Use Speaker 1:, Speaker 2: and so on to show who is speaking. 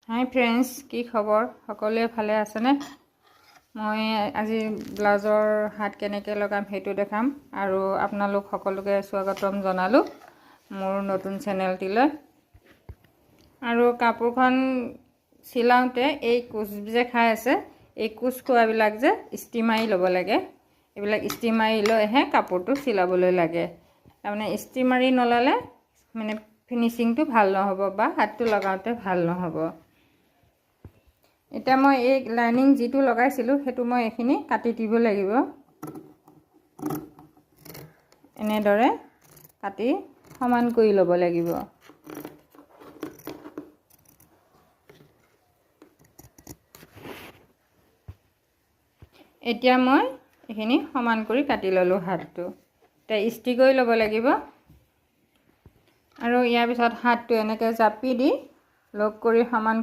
Speaker 1: হাই friends, কি খবৰ? সকলোৱে ভালে আছেনে? মই আজি ব্লাউজৰ হাত কেনেকৈ লগাম সেইটো দেখাম আৰু আপোনালোক সকলোকে স্বাগতম জনালোঁ মোৰ নতুন চেনেলটিলৈ। আৰু কাপোৰখন চিলাওঁতে এই কোচ যে খাই আছে, এই কোচ খোৱাবিলাক যে ইস্ত্ৰি মাৰি ল'ব লাগে। এইবিলাক ইস্ত্ৰি মাৰি লৈহে কাপোৰটো চিলাবলৈ লাগে। তাৰমানে ইস্ত্ৰি মাৰি নল'লে মানে ফিনিচিংটো ভাল নহ'ব বা হাতটো লগাওঁতে ভাল নহ'ব। এতিয়া মই এই লাইনিং যিটো লগাইছিলোঁ সেইটো মই এইখিনি কাটি দিব লাগিব। এনেদৰে কাটি সমান কৰি ল'ব লাগিব। এতিয়া মই এইখিনি সমান কৰি কাটি ল'লোঁ হাতটো। এতিয়া ইস্ত্ৰি কৰি ল'ব লাগিব আৰু ইয়াৰ পিছত হাতটো এনেকৈ জাপি দি লগ কৰি সমান